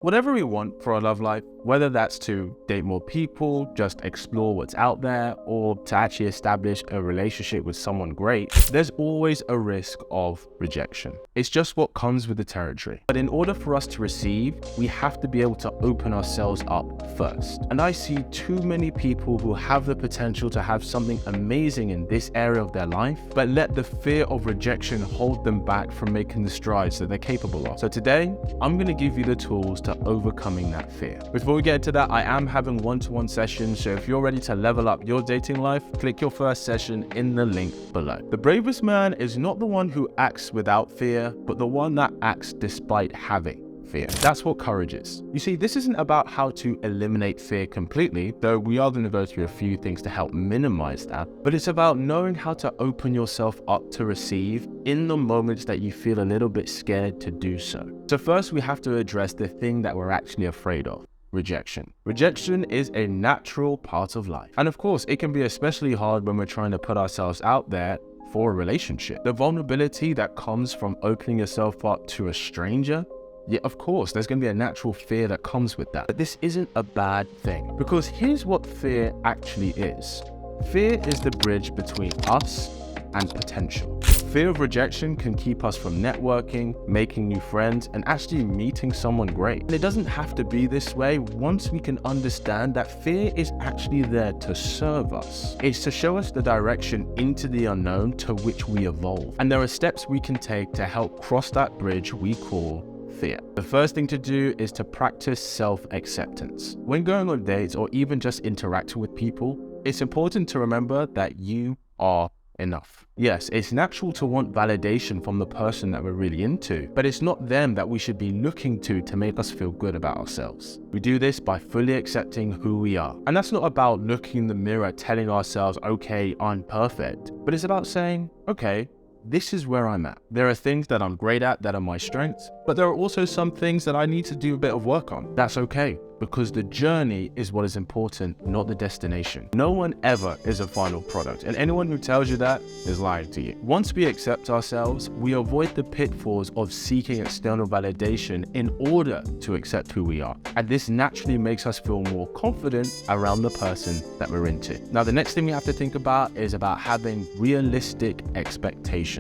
Whatever we want for our love life, whether that's to date more people, just explore what's out there, or to actually establish a relationship with someone great, there's always a risk of rejection. It's just what comes with the territory. But in order for us to receive, we have to be able to open ourselves up first. And I see too many people who have the potential to have something amazing in this area of their life, but let the fear of rejection hold them back from making the strides that they're capable of. So today, I'm going to give you the tools to overcoming that fear. Before we get into that, I am having one-to-one sessions, so if you're ready to level up your dating life, click your first session in the link below. The bravest man is not the one who acts without fear, but the one that acts despite having fear. That's what courage is. You see, this isn't about how to eliminate fear completely, though we are going to go through a few things to help minimize that, but it's about knowing how to open yourself up to receive in the moments that you feel a little bit scared to do so. So first, we have to address the thing that we're actually afraid of: rejection. Rejection is a natural part of life. And of course, it can be especially hard when we're trying to put ourselves out there for a relationship. The vulnerability that comes from opening yourself up to a stranger, yeah, of course, there's going to be a natural fear that comes with that. But this isn't a bad thing, because here's what fear actually is. Fear is the bridge between us and potential. Fear of rejection can keep us from networking, making new friends, and actually meeting someone great. And it doesn't have to be this way once we can understand that fear is actually there to serve us. It's to show us the direction into the unknown to which we evolve. And there are steps we can take to help cross that bridge we call fear. The first thing to do is to practice self-acceptance. When going on dates or even just interacting with people, it's important to remember that you are enough. Yes, it's natural to want validation from the person that we're really into, but it's not them that we should be looking to make us feel good about ourselves. We do this by fully accepting who we are. And that's not about looking in the mirror telling ourselves, okay, I'm perfect, but it's about saying, okay, this is where I'm at. There are things that I'm great at that are my strengths, but there are also some things that I need to do a bit of work on. That's okay, because the journey is what is important, not the destination. No one ever is a final product, and anyone who tells you that is lying to you. Once we accept ourselves, we avoid the pitfalls of seeking external validation in order to accept who we are. And this naturally makes us feel more confident around the person that we're into. Now, the next thing we have to think about is about having realistic expectations.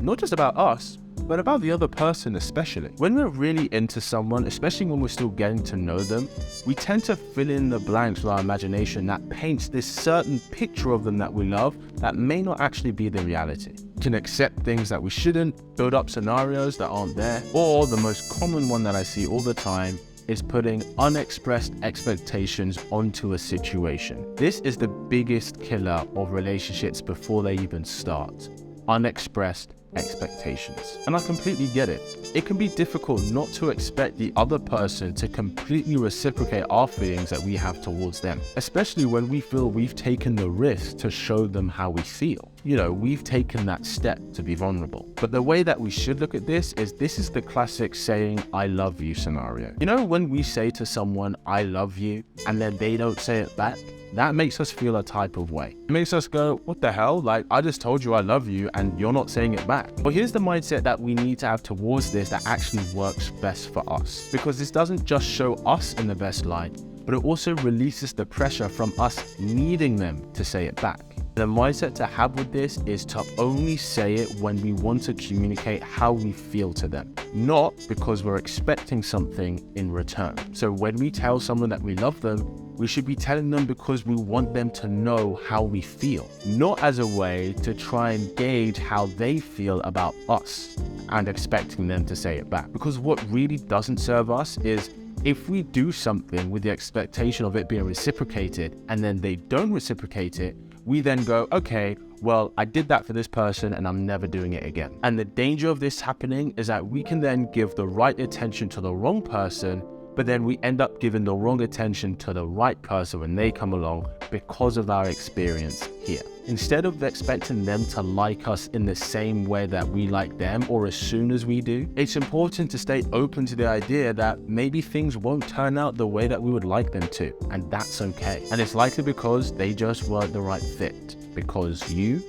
Not just about us, but about the other person especially. When we're really into someone, especially when we're still getting to know them, we tend to fill in the blanks with our imagination that paints this certain picture of them that we love that may not actually be the reality. We can accept things that we shouldn't, build up scenarios that aren't there, or the most common one that I see all the time is putting unexpressed expectations onto a situation. This is the biggest killer of relationships before they even start. Unexpressed expectations. And I completely get it. It can be difficult not to expect the other person to completely reciprocate our feelings that we have towards them, especially when we feel we've taken the risk to show them how we feel. You know, we've taken that step to be vulnerable. But the way that we should look at this is the classic saying, I love you scenario. You know, when we say to someone, I love you, and then they don't say it back, that makes us feel a type of way. It makes us go, what the hell? Like, I just told you I love you and you're not saying it back. But here's the mindset that we need to have towards this that actually works best for us. Because this doesn't just show us in the best light, but it also releases the pressure from us needing them to say it back. The mindset to have with this is to only say it when we want to communicate how we feel to them, not because we're expecting something in return. So when we tell someone that we love them, we should be telling them because we want them to know how we feel, not as a way to try and gauge how they feel about us and expecting them to say it back. Because what really doesn't serve us is if we do something with the expectation of it being reciprocated and then they don't reciprocate it, we then go, okay, well, I did that for this person and I'm never doing it again. And the danger of this happening is that we can then give the right attention to the wrong person, but then we end up giving the wrong attention to the right person when they come along because of our experience here. Instead of expecting them to like us in the same way that we like them or as soon as we do, it's important to stay open to the idea that maybe things won't turn out the way that we would like them to, and that's okay. And it's likely because they just weren't the right fit, because you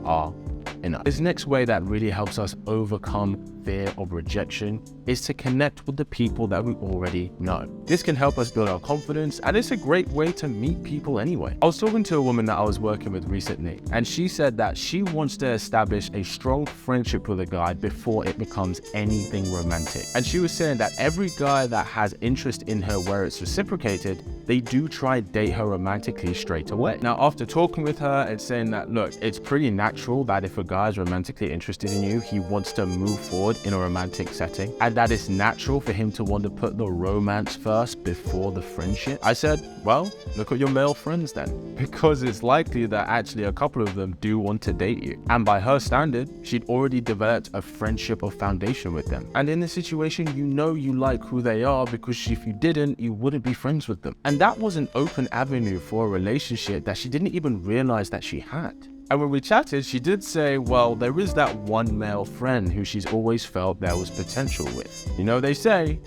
are enough. This next way that really helps us overcome fear of rejection is to connect with the people that we already know. This can help us build our confidence, and it's a great way to meet people anyway. I was talking to a woman that I was working with recently, and she said that she wants to establish a strong friendship with a guy before it becomes anything romantic. And she was saying that every guy that has interest in her where it's reciprocated, they do try to date her romantically straight away. Now, after talking with her and saying that, look, it's pretty natural that if a guy is romantically interested in you, he wants to move forward in a romantic setting, and that it's natural for him to want to put the romance first before the friendship. I said, well, look at your male friends then, because it's likely that actually a couple of them do want to date you. And by her standard, she'd already developed a friendship or foundation with them. And in this situation, you know you like who they are, because if you didn't, you wouldn't be friends with them. And that was an open avenue for a relationship that she didn't even realize that she had. And when we chatted, she did say, well, there is that one male friend who she's always felt there was potential with. You know, they say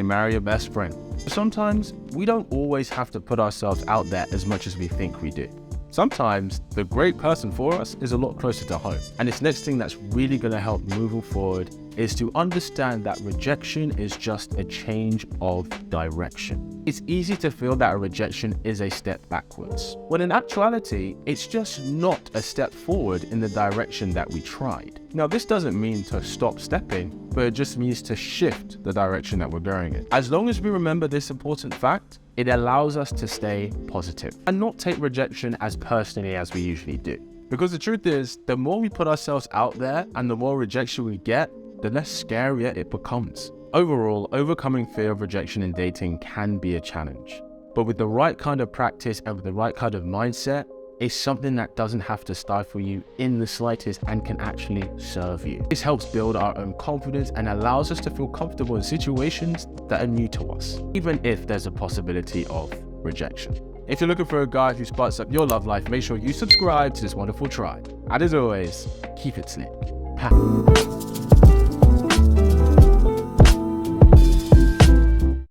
marry your best friend. But sometimes we don't always have to put ourselves out there as much as we think we do. Sometimes the great person for us is a lot closer to home. And this next thing that's really going to help moving forward is to understand that rejection is just a change of direction. It's easy to feel that a rejection is a step backwards, when in actuality, it's just not a step forward in the direction that we tried. Now, this doesn't mean to stop stepping, but it just means to shift the direction that we're going in. As long as we remember this important fact, it allows us to stay positive and not take rejection as personally as we usually do. Because the truth is, the more we put ourselves out there and the more rejection we get, the less scarier it becomes. Overall, overcoming fear of rejection in dating can be a challenge. But with the right kind of practice and with the right kind of mindset, it's something that doesn't have to stifle you in the slightest and can actually serve you. This helps build our own confidence and allows us to feel comfortable in situations that are new to us, even if there's a possibility of rejection. If you're looking for a guy who sparks up your love life, make sure you subscribe to this wonderful tribe. And as always, keep it slick.